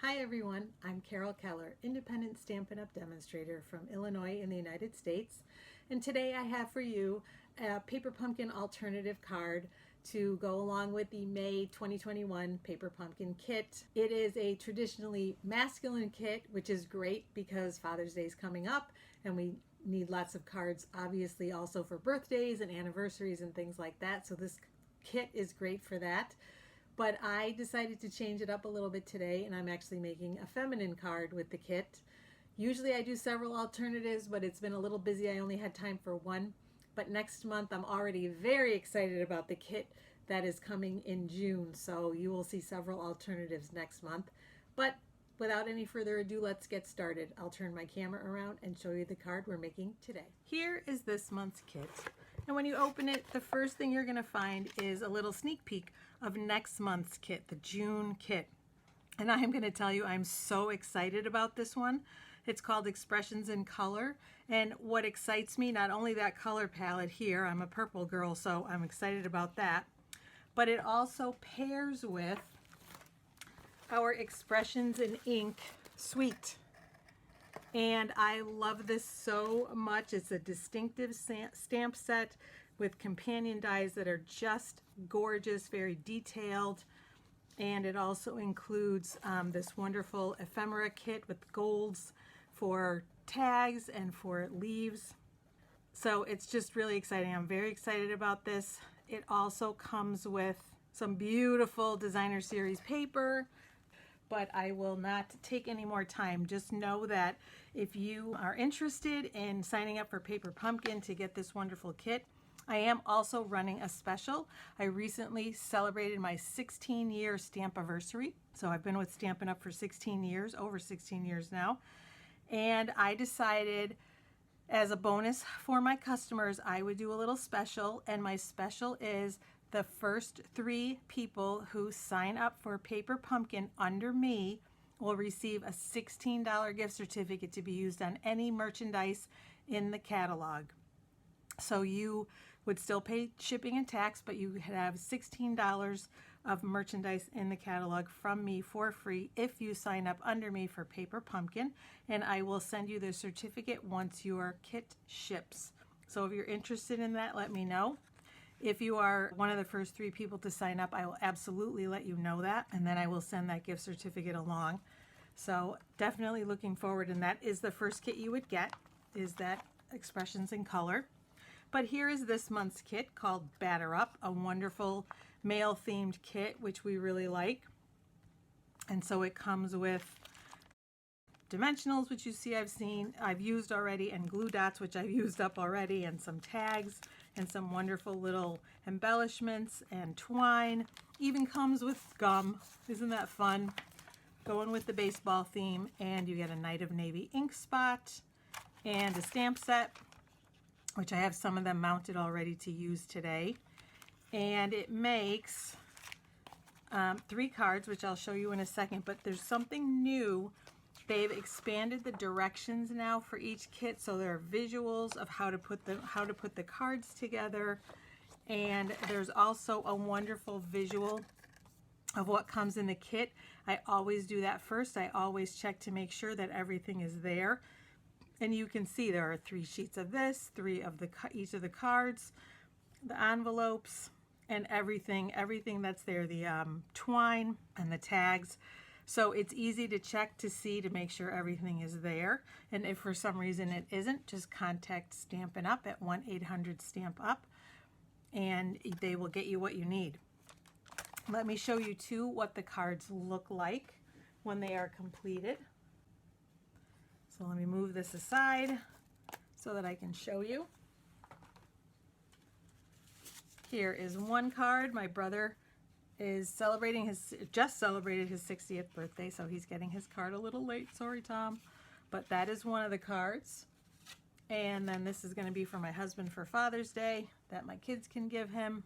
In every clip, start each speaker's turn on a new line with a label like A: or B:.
A: Hi everyone, I'm Carol Keller, independent Stampin' Up! Demonstrator from Illinois in the United States. And today I have for you a Paper Pumpkin alternative card to go along with the May 2021 Paper Pumpkin kit. It is a traditionally masculine kit, which is great because Father's Day is coming up and we need lots of cards, obviously also for birthdays and anniversaries and things like that. So this kit is great for that. But I decided to change it up a little bit today, and I'm actually making a feminine card with the kit. Usually I do several alternatives, but it's been a little busy. I only had time for one. But next month I'm already very excited about the kit that is coming in June. So you will see several alternatives next month. But without any further ado, let's get started. I'll turn my camera around and show you the card we're making today. Here is this month's kit. And when you open it, the first thing you're going to find is a little sneak peek of next month's kit, the June kit. And I am going to tell you, I'm so excited about this one. It's called Expressions in Color. And what excites me, not only that color palette here, I'm a purple girl, so I'm excited about that, but it also pairs with our Expressions in Ink suite. And I love this so much. It's a distinctive stamp set with companion dies that are just gorgeous, very detailed. And it also includes this wonderful ephemera kit with golds for tags and for leaves. So it's just really exciting. I'm very excited about this. It also comes with some beautiful designer series paper, but I will not take any more time. Just know that if you are interested in signing up for Paper Pumpkin to get this wonderful kit, I am also running a special. I recently celebrated my 16-year stamp-iversary. So I've been with Stampin' Up! For 16 years, over 16 years now. And I decided as a bonus for my customers, I would do a little special. And my special is the first 3 people who sign up for Paper Pumpkin under me will receive a $16 gift certificate to be used on any merchandise in the catalog. So you would still pay shipping and tax, but you could have $16 of merchandise in the catalog from me for free if you sign up under me for Paper Pumpkin, and I will send you the certificate once your kit ships. So if you're interested in that, let me know. If you are one of the first 3 people to sign up, I will absolutely let you know that, and then I will send that gift certificate along. So definitely looking forward, and that is the first kit you would get, is that Expressions in Color. But here is this month's kit called Batter Up, a wonderful male-themed kit, which we really like. And so it comes with dimensionals, which you see I've used already, and glue dots, which I've used up already, and some tags, and some wonderful little embellishments and twine. Even comes with gum. Isn't that fun? Going with the baseball theme, and you get a Night of Navy ink spot and a stamp set, which I have some of them mounted already to use today. And it makes 3 cards, which I'll show you in a second, but there's something new. They've expanded the directions now for each kit, so there are visuals of how to put the cards together, and there's also a wonderful visual of what comes in the kit. I always do that first. I always check to make sure that everything is there. And you can see there are 3 sheets of this, 3 of each of the cards, the envelopes, and everything that's there, the twine and the tags. So it's easy to check to see, to make sure everything is there. And if for some reason it isn't, just contact Stampin' Up! At 1-800-STAMP-UP, and they will get you what you need. Let me show you too what the cards look like when they are completed. So let me move this aside so that I can show you. Here is one card. My brother is just celebrated his 60th birthday, so he's getting his card a little late. Sorry, Tom. But that is one of the cards. And then this is going to be for my husband for Father's Day that my kids can give him.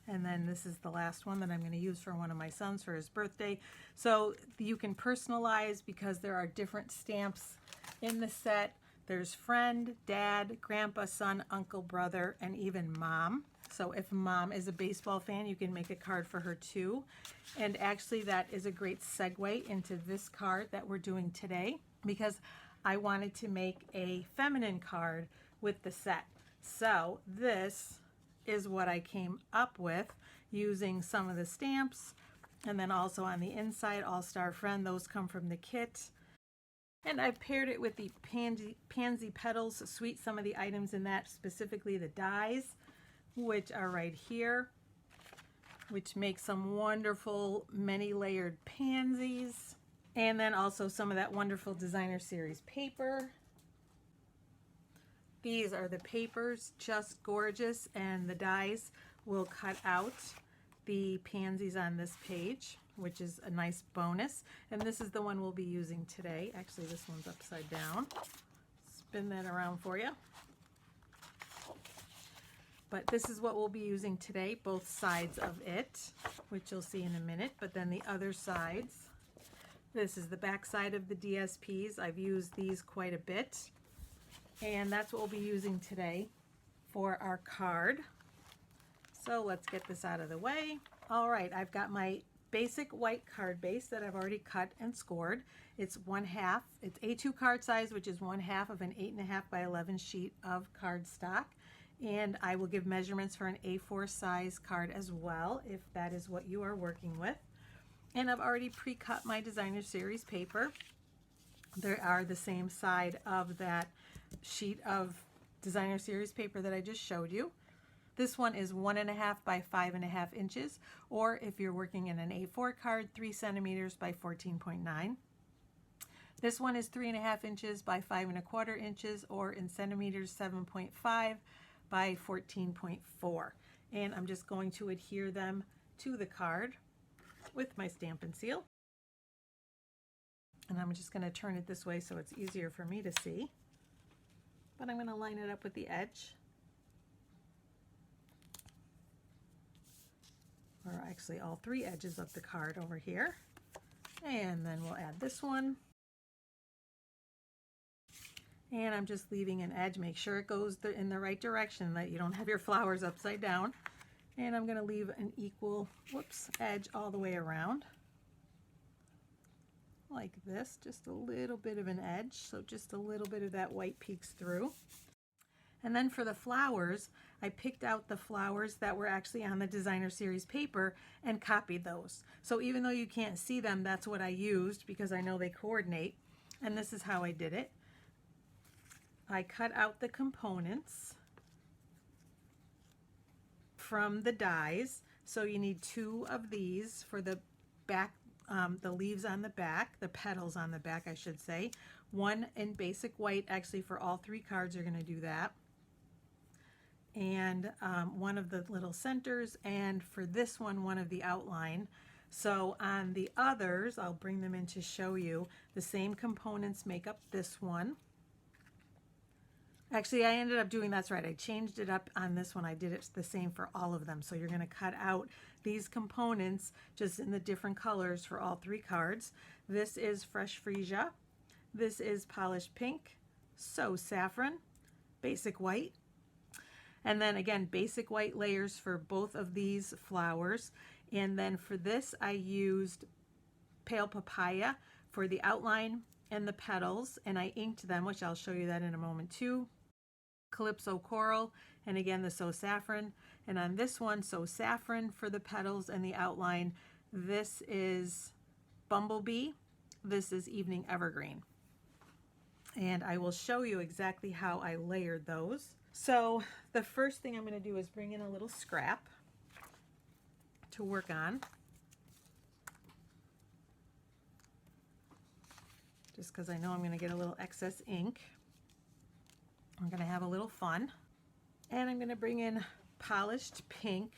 A: And then this is the last one that I'm going to use for one of my sons for his birthday. So you can personalize because there are different stamps in the set. There's friend, dad, grandpa, son, uncle, brother, and even mom. So if mom is a baseball fan, you can make a card for her too. And actually that is a great segue into this card that we're doing today, because I wanted to make a feminine card with the set. So this is what I came up with using some of the stamps, and then also on the inside, All-Star Friend, those come from the kit. And I've paired it with the Pansy Petals Suite, some of the items in that, specifically the dies, which are right here, which make some wonderful many layered pansies. And then also some of that wonderful designer series paper. These are the papers, just gorgeous, and the dies will cut out the pansies on this page, which is a nice bonus. And this is the one we'll be using today. Actually, this one's upside down. Spin that around for you. But this is what we'll be using today, both sides of it, which you'll see in a minute. But then the other sides, this is the back side of the DSPs. I've used these quite a bit. And that's what we'll be using today for our card. So let's get this out of the way. All right, I've got my basic white card base that I've already cut and scored. It's 1/2, it's A2 card size, which is 1/2 of an 8.5 by 11 sheet of cardstock. And I will give measurements for an A4 size card as well, if that is what you are working with. And I've already pre-cut my designer series paper. They are the same side of that sheet of designer series paper that I just showed you. This one is 1.5 by 5.5 inches, or if you're working in an A4 card, 3 centimeters by 14.9. This one is 3.5 inches by 5.25 inches, or in centimeters, 7.5 by 14.4. And I'm just going to adhere them to the card with my Stampin' Seal. And I'm just going to turn it this way so it's easier for me to see. But I'm going to line it up with the edge. Or actually all 3 edges of the card over here. And then we'll add this one. And I'm just leaving an edge. Make sure it goes in the right direction, that you don't have your flowers upside down. And I'm going to leave an equal, edge all the way around. Like this, just a little bit of an edge, so just a little bit of that white peeks through. And then for the flowers, I picked out the flowers that were actually on the designer series paper and copied those. So even though you can't see them, that's what I used because I know they coordinate. And this is how I did it. I cut out the components from the dies. So you need 2 of these for the back, the leaves on the back, the petals on the back, I should say. 1 in basic white, actually for all 3 cards you're going to do that. And 1 of the little centers, and for this one, 1 of the outline. So on the others, I'll bring them in to show you, the same components make up this one. Actually, I ended up doing, that's right, I changed it up on this one. I did it the same for all of them. So you're going to cut out these components just in the different colors for all 3 cards. This is Fresh Freesia. This is Polished Pink. So Saffron, Basic White. And then again, basic white layers for both of these flowers. And then for this, I used Pale Papaya for the outline and the petals. And I inked them, which I'll show you that in a moment too. Calypso Coral, and again, the So Saffron. And on this one, So Saffron for the petals and the outline. This is Bumblebee. This is Evening Evergreen. And I will show you exactly how I layered those. So the first thing I'm going to do is bring in a little scrap to work on. Just because I know I'm going to get a little excess ink. I'm going to have a little fun. And I'm going to bring in Polished Pink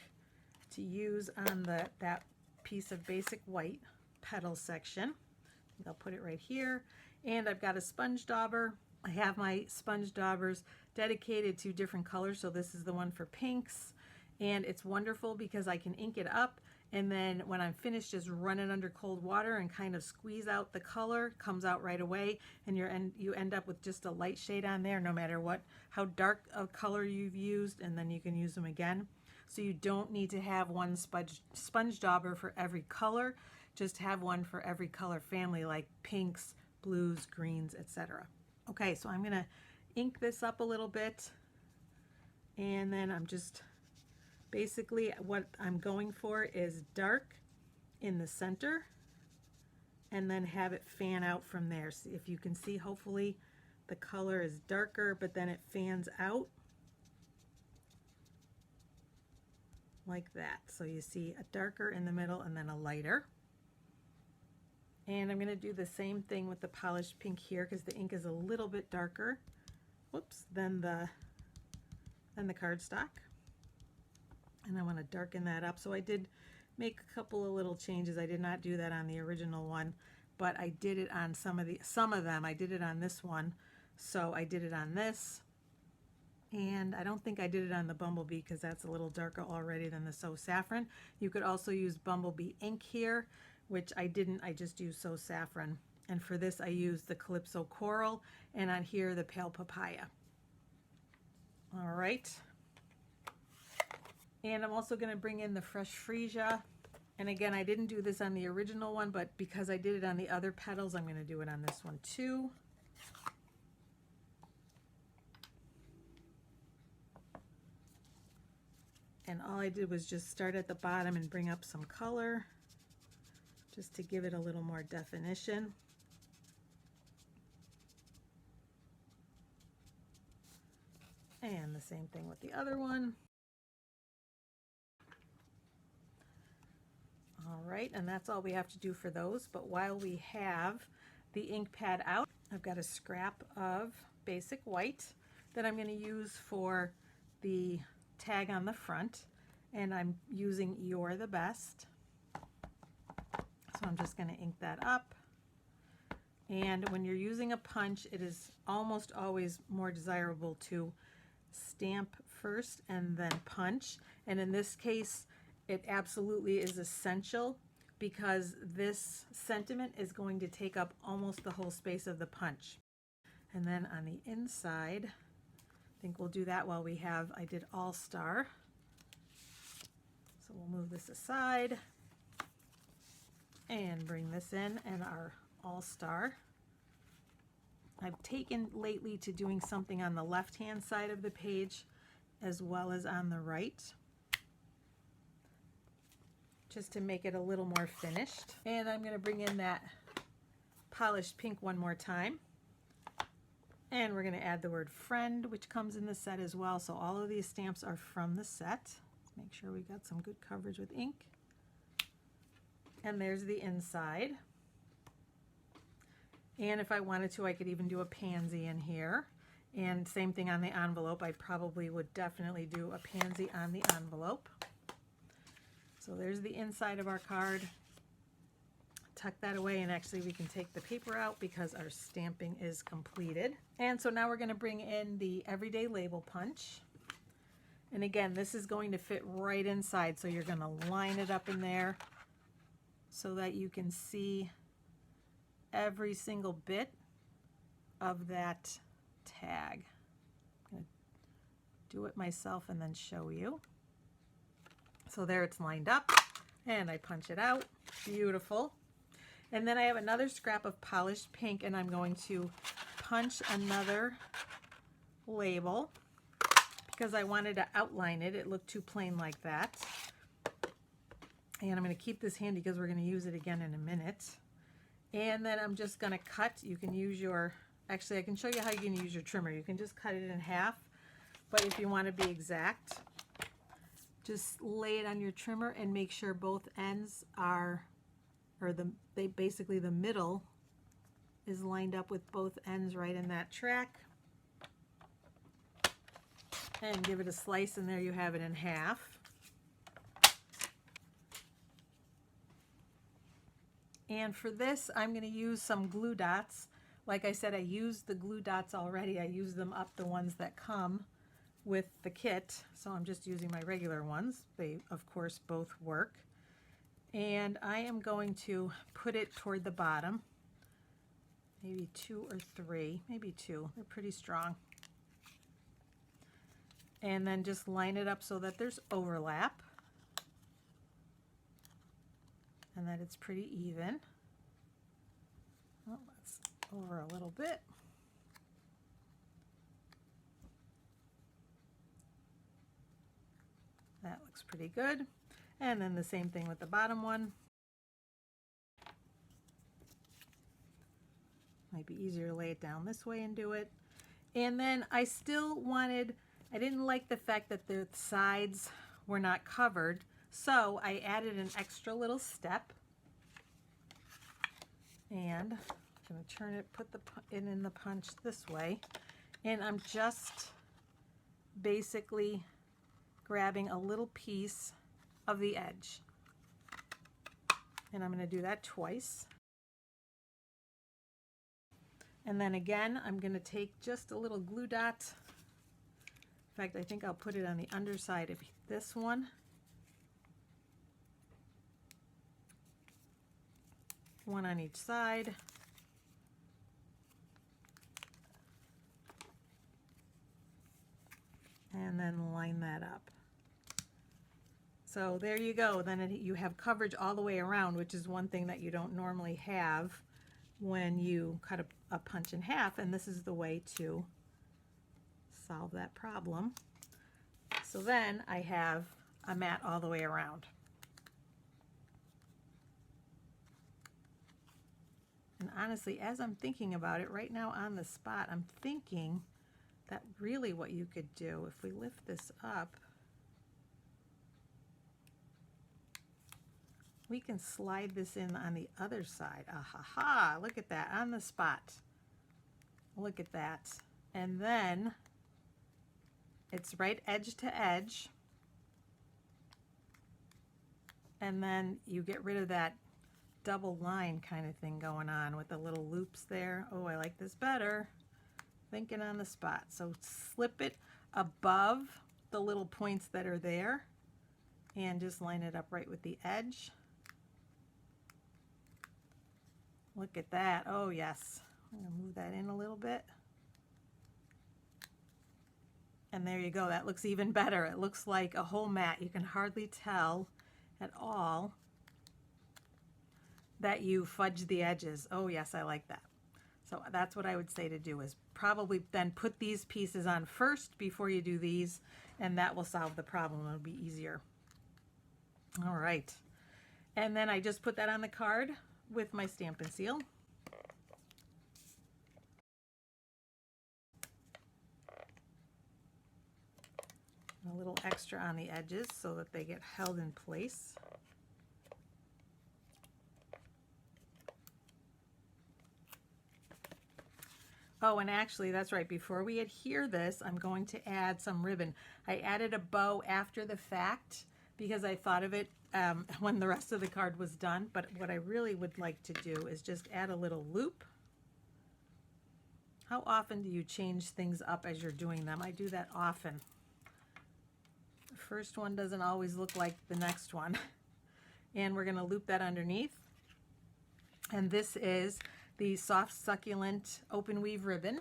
A: to use on that piece of basic white petal section. I'll put it right here. And I've got a sponge dauber. I have my sponge daubers dedicated to different colors. So this is the one for pinks. And it's wonderful because I can ink it up. And then when I'm finished, just run it under cold water and kind of squeeze out the color. Comes out right away. And you end up with just a light shade on there, no matter how dark a color you've used. And then you can use them again. So you don't need to have one sponge dauber for every color. Just have one for every color family, like pinks, blues, greens, etc. Okay, so I'm gonna ink this up a little bit, and then I'm just basically what I'm going for is dark in the center and then have it fan out from there. See if you can see, hopefully the color is darker, but then it fans out like that. So you see a darker in the middle and then a lighter. And I'm going to do the same thing with the polished pink here because the ink is a little bit darker, whoops, than the cardstock. And I want to darken that up. So I did make a couple of little changes. I did not do that on the original one, but I did it on some of them. I did it on this one. So I did it on this. And I don't think I did it on the Bumblebee because that's a little darker already than the So Saffron. You could also use Bumblebee ink here, which I didn't. I just used So Saffron. And for this I used the Calypso Coral, and on here the Pale Papaya. All right. And I'm also going to bring in the Fresh Freesia. And again, I didn't do this on the original one, but because I did it on the other petals, I'm going to do it on this one too. And all I did was just start at the bottom and bring up some color just to give it a little more definition. And the same thing with the other one. All right, and that's all we have to do for those. But while we have the ink pad out, I've got a scrap of basic white that I'm going to use for the tag on the front, and I'm using You're the Best. So I'm just going to ink that up. And when you're using a punch, it is almost always more desirable to stamp first and then punch. And in this case, it absolutely is essential because this sentiment is going to take up almost the whole space of the punch. And then on the inside, I think we'll do that while we have, I did All Star. So we'll move this aside and bring this in, and our All Star. I've taken lately to doing something on the left-hand side of the page as well as on the right, just to make it a little more finished. And I'm going to bring in that polished pink one more time. And we're going to add the word friend, which comes in the set as well. So all of these stamps are from the set. Let's make sure we got some good coverage with ink. And there's the inside. And if I wanted to, I could even do a pansy in here. And same thing on the envelope. I probably would definitely do a pansy on the envelope. So there's the inside of our card. Tuck that away, and actually we can take the paper out because our stamping is completed. And so now we're going to bring in the Everyday Label Punch. And again, this is going to fit right inside, so you're going to line it up in there so that you can see every single bit of that tag. I'm going to do it myself and then show you. So there it's lined up, and I punch it out. Beautiful. And then I have another scrap of polished pink, and I'm going to punch another label because I wanted to outline it. It looked too plain like that. And I'm going to keep this handy because we're going to use it again in a minute. And then I'm just going to cut. You can use your, actually I can show you how you can use your trimmer. You can just cut it in half, but if you want to be exact, just lay it on your trimmer and make sure both ends are, or basically the middle is lined up with both ends right in that track. And give it a slice, and there you have it in half. And for this, I'm going to use some glue dots. Like I said, I used the glue dots already. I used them up, the ones that come with the kit. So I'm just using my regular ones. They, of course, both work. And I am going to put it toward the bottom. Maybe 2 or 3, maybe 2. They're pretty strong. and then just line it up so that there's overlap and that it's pretty even. Oh, that's over a little bit. That looks pretty good. And then the same thing with the bottom one. Might be easier to lay it down this way and do it. And then I still wanted, I didn't like the fact that the sides were not covered, so I added an extra little step. And I'm going to turn it, put it in the punch this way. And I'm just basically grabbing a little piece of the edge. And I'm going to do that twice. And then again, I'm going to take just a little glue dot. In fact, I think I'll put it on the underside of this one. One on each side. And then line that up. So there you go. Then you have coverage all the way around, which is one thing that you don't normally have when you cut a punch in half, and this is the way to solve that problem. So then I have a mat all the way around. And honestly, as I'm thinking about it right now on the spot, I'm thinking that really what you could do, if we lift this up, we can slide this in on the other side. Ah ha ha, look at that, on the spot. Look at that. And then it's right edge to edge. And then you get rid of that double line kind of thing going on with the little loops there. Oh, I like this better. Thinking on the spot. So slip it above the little points that are there and just line it up right with the edge. Look at that. Oh yes. I'm going to move that in a little bit. And there you go. That looks even better. It looks like a whole mat. You can hardly tell at all that you fudge the edges. Oh yes, I like that. So that's what I would say to do, is probably then put these pieces on first before you do these, and that will solve the problem. It'll be easier. All right. And then I just put that on the card with my Stampin' Seal. A little extra on the edges so that they get held in place. Oh, and actually, that's right. Before we adhere this, I'm going to add some ribbon. I added a bow after the fact because I thought of it when the rest of the card was done. But what I really would like to do is just add a little loop. How often do you change things up as you're doing them? I do that often. The first one doesn't always look like the next one. And we're going to loop that underneath. And this is the soft succulent open weave ribbon.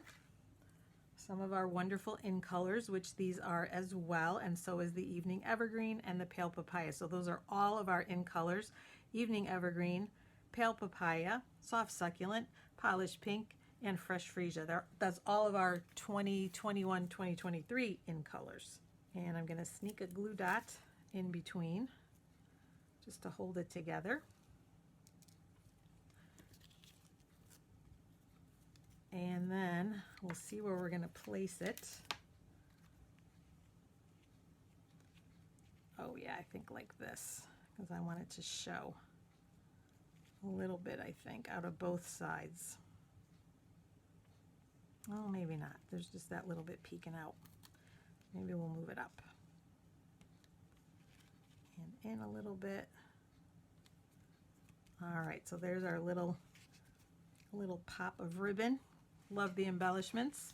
A: Some of our wonderful in colors, which these are as well, and so is the evening evergreen and the pale papaya. So those are all of our in colors: evening evergreen, pale papaya, soft succulent, polished pink, and fresh freesia. That's all of our 2021, 2023 in colors. And I'm going to sneak a glue dot in between just to hold it together. And then we'll see where we're going to place it. Oh yeah, I think like this, because I want it to show a little bit, I think, out of both sides. Oh, maybe not. There's just that little bit peeking out. Maybe we'll move it up. And in a little bit. All right, so there's our little pop of ribbon. Love the embellishments.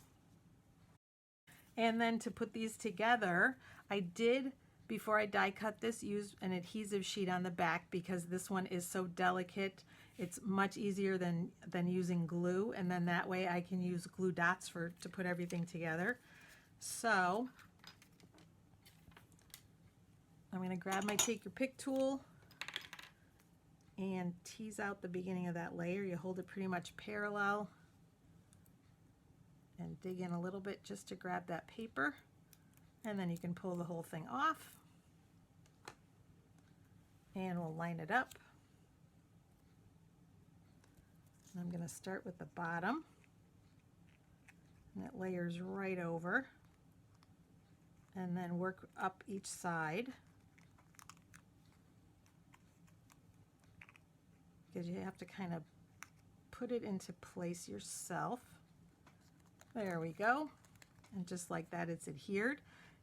A: And then to put these together, I did, before I die cut this, use an adhesive sheet on the back because this one is so delicate. It's much easier than using glue, and then that way I can use glue dots to put everything together. So I'm going to grab my Take Your Pick tool and tease out the beginning of that layer. You hold it pretty much parallel and dig in a little bit just to grab that paper, and then you can pull the whole thing off. And we'll line it up. And I'm going to start with the bottom, and it layers right over, and then work up each side, because you have to kind of put it into place yourself. There we go. And just like that, it's adhered.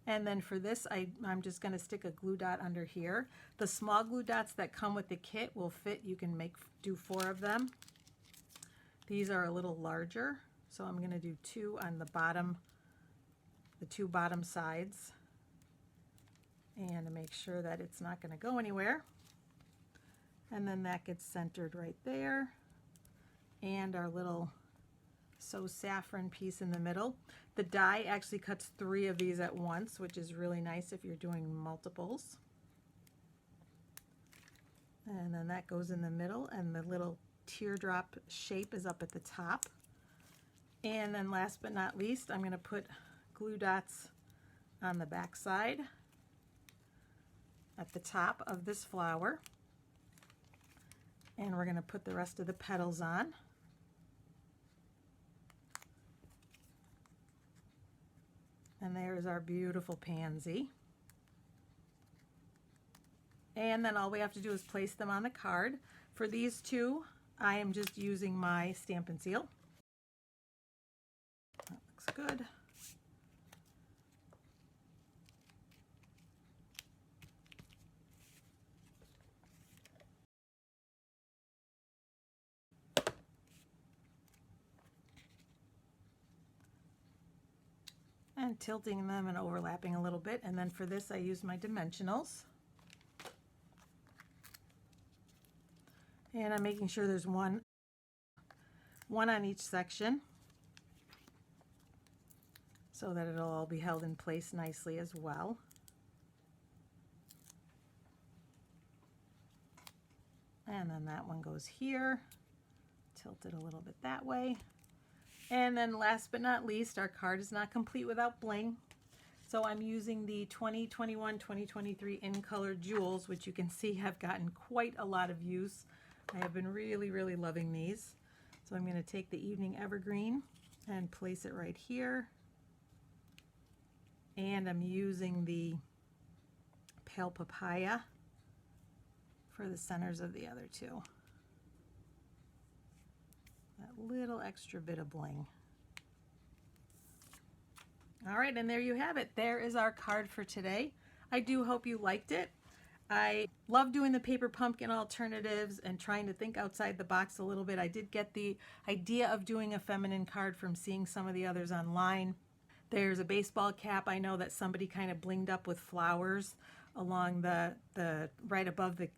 A: And then for this, I'm just going to stick a glue dot under here. The small glue dots that come with the kit will fit. You can do 4 of them. These are a little larger, so I'm going to do 2 on the bottom, the 2 bottom sides, and to make sure that it's not going to go anywhere. And then that gets centered right there, and our little Saffron piece in the middle. The die actually cuts 3 of these at once, which is really nice if you're doing multiples. And then that goes in the middle, and the little teardrop shape is up at the top. And then last but not least, I'm going to put glue dots on the back side at the top of this flower. And we're going to put the rest of the petals on. And there's our beautiful pansy. And then all we have to do is place them on the card. For these 2, I am just using my Stampin' Seal. That looks good. And tilting them and overlapping a little bit. And then for this, I use my dimensionals. And I'm making sure there's one on each section, so that it'll all be held in place nicely as well. And then that one goes here. Tilt it a little bit that way. And then last but not least, our card is not complete without bling. So I'm using the 2021-2023 In Color Jewels, which you can see have gotten quite a lot of use. I have been really, really loving these. So I'm going to take the Evening Evergreen and place it right here. And I'm using the Pale Papaya for the centers of the other 2. That little extra bit of bling. All right, and there you have it. There is our card for today. I do hope you liked it. I love doing the paper pumpkin alternatives and trying to think outside the box a little bit. I did get the idea of doing a feminine card from seeing some of the others online. There's a baseball cap. I know that somebody kind of blinged up with flowers along the right above the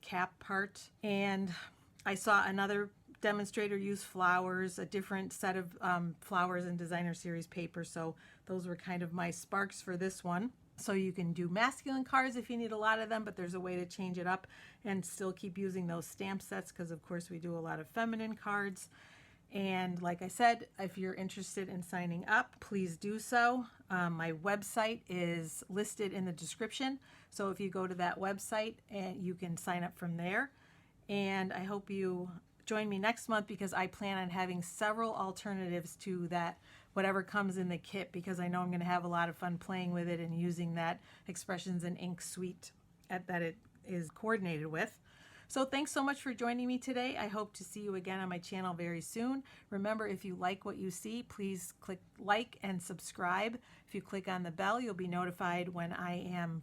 A: cap part. And I saw another demonstrator use flowers, a different set of flowers in designer series paper. So those were kind of my sparks for this one. So you can do masculine cards if you need a lot of them, but there's a way to change it up and still keep using those stamp sets, because of course we do a lot of feminine cards. And like I said, if you're interested in signing up, please do so. My website is listed in the description. So if you go to that website, and you can sign up from there. And I hope you join me next month, because I plan on having several alternatives to that, whatever comes in the kit, because I know I'm going to have a lot of fun playing with it and using that Expressions in Ink suite that it is coordinated with. So thanks so much for joining me today. I hope to see you again on my channel very soon. Remember, if you like what you see, please click like and subscribe. If you click on the bell, you'll be notified when I am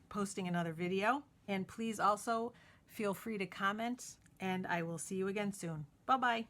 A: posting another video. And please also feel free to comment, and I will see you again soon. Bye-bye.